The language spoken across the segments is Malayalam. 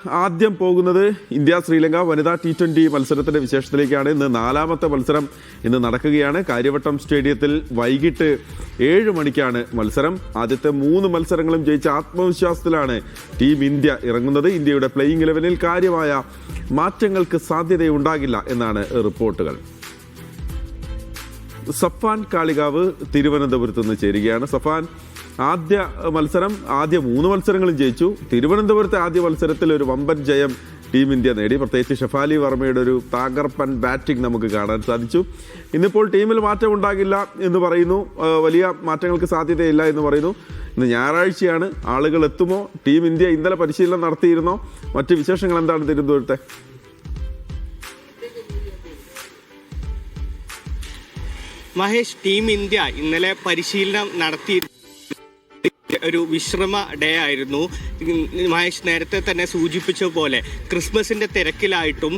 ആദ്യം പോകുന്നത് ഇന്ത്യ ശ്രീലങ്ക വനിതാ T20 മത്സരത്തിന്റെ വിശേഷത്തിലേക്കാണ്. ഇന്ന് നാലാമത്തെ മത്സരം ഇന്ന് നടക്കുകയാണ്. കാര്യവട്ടം സ്റ്റേഡിയത്തിൽ വൈകിട്ട് 7 മണിക്കാണ് മത്സരം. ആദ്യത്തെ 3 മത്സരങ്ങളും ജയിച്ച ആത്മവിശ്വാസത്തിലാണ് ടീം ഇന്ത്യ ഇറങ്ങുന്നത്. ഇന്ത്യയുടെ പ്ലേയിങ് 11-ൽ കാര്യമായ മാറ്റങ്ങൾക്ക് സാധ്യതയുണ്ടാകില്ല എന്നാണ് റിപ്പോർട്ടുകൾ. സഫാൻ കാളികാവ് തിരുവനന്തപുരത്ത് നിന്ന് ചേരുകയാണ്. സഫാൻ, ആദ്യ 3 മത്സരങ്ങളും ജയിച്ചു. തിരുവനന്തപുരത്തെ ആദ്യ മത്സരത്തിൽ ഒരു വമ്പൻ ജയം ടീം ഇന്ത്യ നേടി. പ്രത്യേകിച്ച് ഷെഫാലി വർമ്മയുടെ ഒരു തകർപ്പൻ ബാറ്റിംഗ് നമുക്ക് കാണാൻ സാധിച്ചു. ഇന്നിപ്പോൾ ടീമിൽ മാറ്റം ഉണ്ടാകില്ല എന്ന് പറയുന്നു, വലിയ മാറ്റങ്ങൾക്ക് സാധ്യതയില്ല എന്ന് പറയുന്നു. ഇന്ന് ഞായറാഴ്ചയാണ്, ആളുകൾ എത്തുമോ? ടീം ഇന്ത്യ ഇന്നലെ പരിശീലനം നടത്തിയിരുന്നോ? മറ്റ് വിശേഷങ്ങൾ എന്താണ് തിരുവനന്തപുരത്തെ? മഹേഷ്, ടീം ഇന്ത്യ ഇന്നലെ പരിശീലനം നടത്തി ഒരു വിശ്രമ ഡേ ആയിരുന്നു. മഹേഷ് നേരത്തെ തന്നെ സൂചിപ്പിച്ച പോലെ ക്രിസ്മസിന്റെ തിരക്കിലായിട്ടും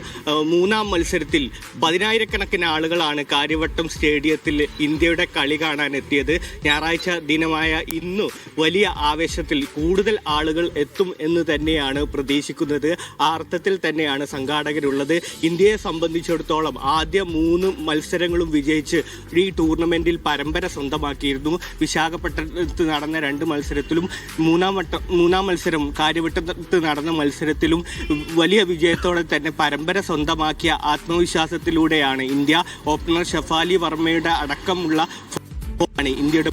3-ാം മത്സരത്തിൽ 10,000-കണക്കിന് ആളുകളാണ് കാര്യവട്ടം സ്റ്റേഡിയത്തിൽ ഇന്ത്യയുടെ കളി കാണാൻ എത്തിയത്. ഞായറാഴ്ച ദിനമായ ഇന്ന് വലിയ ആവേശത്തിൽ കൂടുതൽ ആളുകൾ എത്തും എന്ന് തന്നെയാണ് പ്രതീക്ഷിക്കുന്നത്. ആ അർത്ഥത്തിൽ തന്നെയാണ് സംഘാടകരുള്ളത്. ഇന്ത്യയെ സംബന്ധിച്ചിടത്തോളം ആദ്യ 3 മത്സരങ്ങളും വിജയിച്ച് ഈ ടൂർണമെന്റിൽ പരമ്പര സ്വന്തമാക്കിയിരുന്നു. വിശാഖപട്ടണത്ത് നടന്ന 2 മത്സരത്തിലും മൂന്നാം മത്സരം കാര്യവട്ടത്ത് നടന്ന മത്സരത്തിലും വലിയ വിജയത്തോടെ തന്നെ പരമ്പര സ്വന്തമാക്കിയ ആത്മവിശ്വാസത്തിലൂടെയാണ് ഇന്ത്യ. ഓപ്പണർ ഷെഫാലി വർമ്മയുടെ അടക്കമുള്ള ഇന്ത്യയുടെ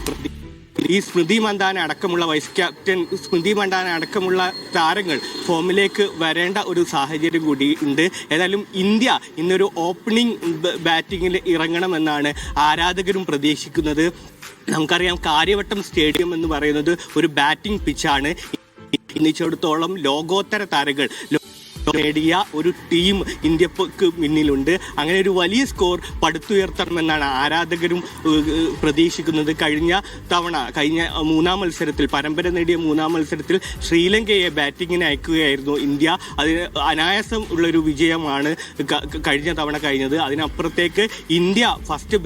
ഈ സ്മൃതി മന്ദാന അടക്കമുള്ള വൈസ് ക്യാപ്റ്റൻ സ്മൃതി മന്ദാന അടക്കമുള്ള താരങ്ങൾ ഫോമിലേക്ക് വരേണ്ട ഒരു സാഹചര്യം കൂടി ഉണ്ട്. ഏതായാലും ഇന്ത്യ ഇന്നൊരു ഓപ്പണിംഗ് ബാറ്റിങ്ങിൽ ഇറങ്ങണമെന്നാണ് ആരാധകരും പ്രതീക്ഷിക്കുന്നത്. നമുക്കറിയാം, കാര്യവട്ടം സ്റ്റേഡിയം എന്ന് പറയുന്നത് ഒരു ബാറ്റിംഗ് പിച്ചാണ്. ഇന്നിച്ചിടത്തോളം ലോകോത്തര താരങ്ങൾ നേടിയ ഒരു ടീം ഇന്ത്യക്ക് മുന്നിലുണ്ട്. അങ്ങനെ ഒരു വലിയ സ്കോർ പടുത്തുയർത്തണമെന്നാണ് ആരാധകരും പ്രതീക്ഷിക്കുന്നത്. കഴിഞ്ഞ 3-ാം മത്സരത്തിൽ, പരമ്പര നേടിയ 3-ാം മത്സരത്തിൽ ശ്രീലങ്കയെ ബാറ്റിങ്ങിന് അയക്കുകയായിരുന്നു ഇന്ത്യ. അതിന് അനായാസം ഉള്ളൊരു വിജയമാണ് കഴിഞ്ഞ തവണ കഴിഞ്ഞത്. അതിനപ്പുറത്തേക്ക് ഇന്ത്യ ഫസ്റ്റ്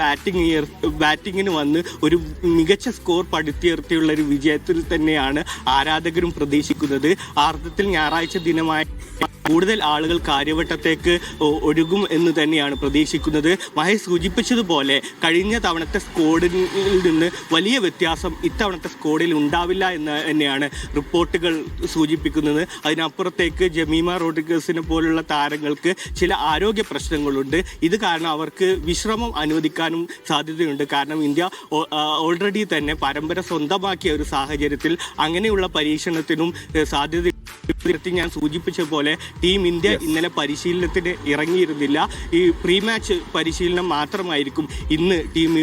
ബാറ്റിങ്ങിന് വന്ന് ഒരു മികച്ച സ്കോർ പടുത്തുയർത്തിയുള്ളൊരു വിജയത്തിൽ തന്നെയാണ് ആരാധകരും പ്രതീക്ഷിക്കുന്നത്. ആ അർത്ഥത്തിൽ ഞായറാഴ്ച ദിനമായ കൂടുതൽ ആളുകൾ കാര്യവട്ടത്തേക്ക് ഒഴുകും എന്ന് തന്നെയാണ് പ്രതീക്ഷിക്കുന്നത്. മഹേഷ് സൂചിപ്പിച്ചതുപോലെ കഴിഞ്ഞ തവണത്തെ സ്ക്വാഡിൽ നിന്ന് വലിയ വ്യത്യാസം ഇത്തവണത്തെ സ്ക്വാഡിൽ ഉണ്ടാവില്ല എന്ന് തന്നെയാണ് റിപ്പോർട്ടുകൾ സൂചിപ്പിക്കുന്നത്. അതിനപ്പുറത്തേക്ക് ജമീമ റോഡ്രിഗസിനെ പോലുള്ള താരങ്ങൾക്ക് ചില ആരോഗ്യ പ്രശ്നങ്ങളുണ്ട്. ഇത് കാരണം അവർക്ക് വിശ്രമം അനുവദിക്കാനും സാധ്യതയുണ്ട്. കാരണം ഇന്ത്യ ഓൾറെഡി തന്നെ പരമ്പര സ്വന്തമാക്കിയ ഒരു സാഹചര്യത്തിൽ അങ്ങനെയുള്ള പരീക്ഷണത്തിനും സാധ്യത. ഞാൻ സൂചിപ്പിച്ച പോലെ ടീം ഇന്ത്യ ഇന്നലെ പരിശീലനത്തിന് ഇറങ്ങിയിരുന്നില്ല. ഈ പ്രീ മാച്ച് പരിശീലനം മാത്രമായിരിക്കും ഇന്ന് ടീം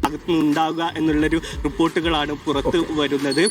ഭാഗത്തുനിന്ന് ഉണ്ടാവുക എന്നുള്ളൊരു റിപ്പോർട്ടുകളാണ് പുറത്ത് വരുന്നത്.